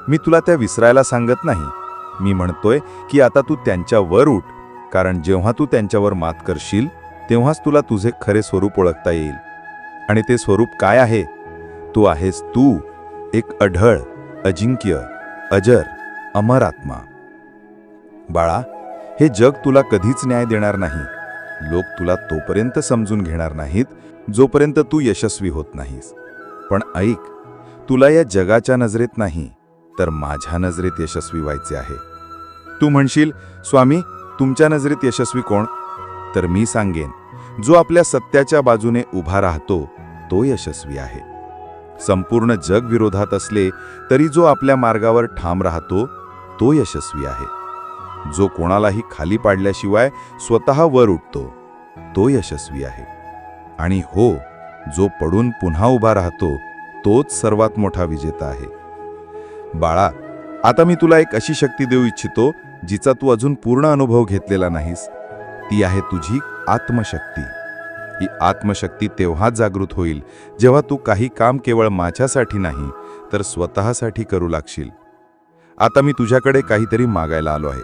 मी तुला त्या विसरायला सांगत नाही. मी म्हणतोय की आता तू त्यांच्यावर उठ, कारण जेव्हा तू त्यांच्यावर मात करशील तेव्हाच तुला तुझे खरे स्वरूप ओळखता येईल. आणि ते स्वरूप काय आहे? तू आहेस तू, एक अढळ, अजिंक्य, अजर, अमर आत्मा. बाळा, हे जग तुला कधीच न्याय देणार नाही. लोक तुला तोपर्यंत समजून घेणार नाहीत जोपर्यंत तू यशस्वी होत नाहीस. पण ऐक, तुला या जगाच्या नजरेत नाही तर माझ्या नजरेत यशस्वी व्हायचे आहे. तू म्हणशील, स्वामी, तुमच्या नजरेत यशस्वी कोण? तर मी सांगेन, जो आपल्या सत्याच्या बाजूने उभा राहतो तो यशस्वी आहे. संपूर्ण जग विरोधात असले तरी जो आपल्या मार्गावर ठाम राहतो तो यशस्वी आहे. जो कोणालाही खाली पाडल्याशिवाय स्वतः वर उठतो तो यशस्वी आहे. आणि हो, जो पडून पुन्हा उभा राहतो तोच सर्वात मोठा विजेता आहे. बाळा, आता मी तुला एक अशी शक्ती देऊ इच्छितो जिचा तू अजून पूर्ण अनुभव घेतलेला नाहीस. ती आहे तुझी आत्मशक्ती. ही आत्मशक्ती तेव्हाच जागृत होईल जेव्हा तू काही काम केवळ माझ्यासाठी नाही तर स्वतःसाठी करू लागशील. आता मी तुझ्याकडे काहीतरी मागायला आलो आहे.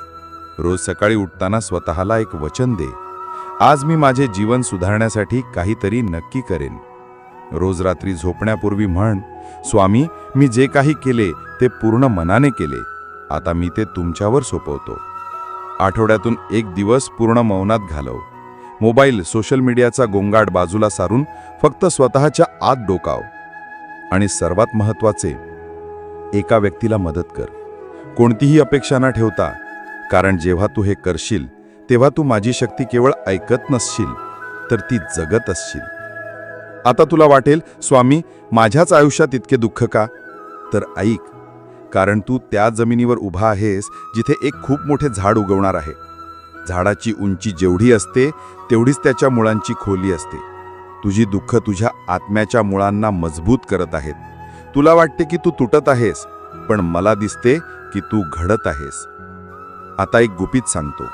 रोज सकाळी उठताना स्वतःला एक वचन दे. आज मी माझे जीवन सुधारण्यासाठी काहीतरी नक्की करेन. रोज रात्री झोपण्यापूर्वी म्हण, स्वामी, मी जे काही केले ते पूर्ण मनाने केले. आता मी ते तुमच्यावर सोपवतो. आठवड्यातून एक दिवस पूर्ण मौनात घालव. मोबाईल, सोशल मीडियाचा गोंगाट बाजूला सारून फक्त स्वतःच्या आत डोकाव. आणि सर्वात महत्त्वाचे, एका व्यक्तीला मदत कर. कोणतीही अपेक्षा न ठेवता, कारण जेव्हा तू हे करशील तेव्हा तू माझी शक्ती केवळ ऐकत नसशील तर ती जगत असशील. आता तुला वाटेल, स्वामी, माझ्याच आयुष्यात इतके दुःख का? तर ऐक, कारण तू त्या जमिनीवर उभा आहेस जिथे एक खूप मोठे झाड उगवणार आहे. झाडाची उंची जेवढी असते तेवढीच त्याच्या मुळांची खोली असते. तुझी दुःख तुझ्या आत्म्याच्या मुळांना मजबूत करत आहेत. तुला वाटते की तू तुटत आहेस, पण मला दिसते की तू घडत आहेस. आता एक गुपित सांगतो.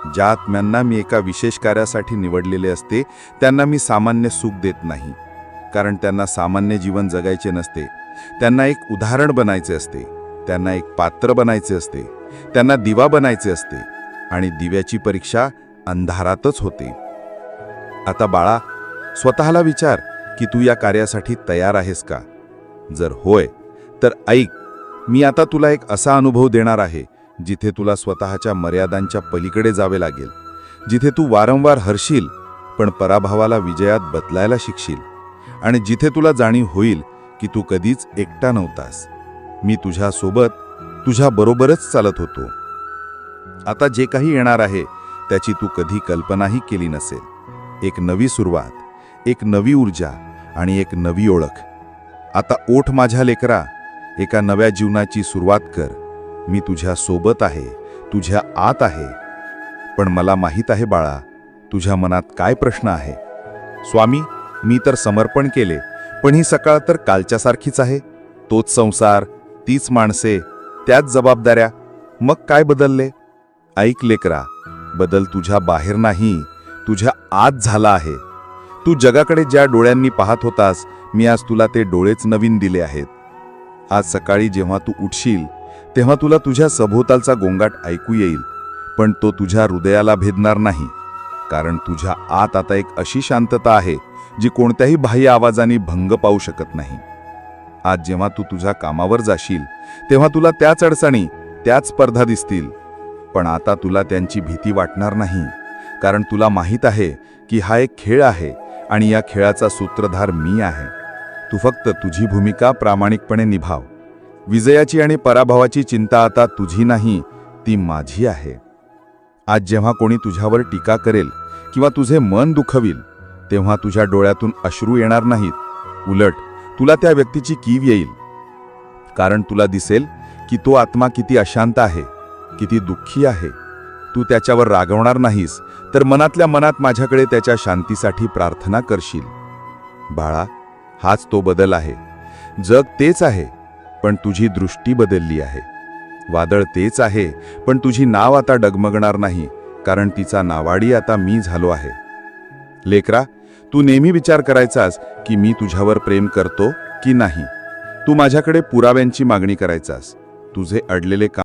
ज्या आत्म्यांना मी एका विशेष कार्यासाठी निवडलेले असते त्यांना मी सामान्य सुख देत नाही, कारण त्यांना सामान्य जीवन जगायचे नसते. त्यांना एक उदाहरण बनायचे असते, त्यांना एक पात्र बनायचे असते, त्यांना दिवा बनायचे असते. आणि दिव्याची परीक्षा अंधारातच होते. आता बाळा, स्वतःला विचार की तू या कार्यासाठी तयार आहेस का? जर होय तर ऐक, मी आता तुला एक असा अनुभव देणार आहे जिथे तुला स्वतःच्या मर्यादांच्या पलीकडे जावे लागेल. जिथे तू वारंवार हरशील पण पराभवाला विजयात बदलायला शिकशील. आणि जिथे तुला जाणीव होईल की तू कधीच एकटा नव्हतास. मी तुझ्यासोबत, तुझ्याबरोबरच चालत होतो. आता जे काही येणार आहे त्याची तू कधी कल्पनाही केली नसेल. एक नवी सुरुवात, एक नवी ऊर्जा आणि एक नवी ओळख. आता ओठ माझ्या लेकरा, एका नव्या जीवनाची सुरुवात कर. मी तुझ्या सोबत आहे, तुझ्या आत आहे. पण मला माहीत आहे बाळा, तुझ्या मनात काय प्रश्न आहे. स्वामी, मी तर समर्पण केले, पण ही सकाळ तर कालच्यासारखीच आहे. तोच संसार, तीच माणसे, त्याच जबाबदाऱ्या. मग काय बदलले? ऐक लेकरा, बदल तुझ्या बाहेर नाही, तुझ्या आत झाला आहे. तू जगाकडे ज्या डोळ्यांनी पाहत होतास, मी आज तुला ते डोळेच नवीन दिले आहेत. आज सकाळी जेव्हा तू उठशील तेव्हा तुला तुझ्या सभोवतालचा गोंगाट ऐकू येईल, पण तो तुझ्या हृदयाला भेदणार नाही. कारण तुझ्या आत आता एक अशी शांतता आहे जी कोणत्याही बाह्य आवाजाने भंग पावू शकत नाही. आज जेव्हा तू तुझ्या कामावर जाशील तेव्हा तुला त्याच अडचणी, त्याच स्पर्धा दिसतील. पण आता तुला त्यांची भीती वाटणार नाही, कारण तुला माहीत आहे की हा एक खेळ आहे आणि या खेळाचा सूत्रधार मी आहे. तू फक्त तुझी भूमिका प्रामाणिकपणे निभाव. विजयाची आणि पराभवाची चिंता आता तुझी नाही, ती माझी आहे. आज जेव्हा कोणी तुझ्यावर टीका करेल किंवा तुझे मन दुखविल तेव्हा तुझ्या डोळ्यातून अश्रू येणार नाहीत. उलट तुला त्या व्यक्तीची कीव येईल, कारण तुला दिसेल की तो आत्मा किती अशांत आहे, किती दुःखी आहे. तू त्याच्यावर रागवणार नाहीस, तर मनातल्या मनात माझ्याकडे त्याच्या शांतीसाठी प्रार्थना करशील. बाळा, हाच तो बदल आहे. जग तेच आहे, पण तुझी दृष्टी बदलली आहे. वादळ तेच आहे, पण तुझी नाव आता डगमगणार नाही, कारण तिचा नावाडी आता मी झालो आहे. लेकरा, तू नेहमी विचार करायचास की मी तुझ्यावर प्रेम करतो की नाही. तू माझ्याकडे पुराव्यांची मागणी करायचास, तुझे अडलेले काम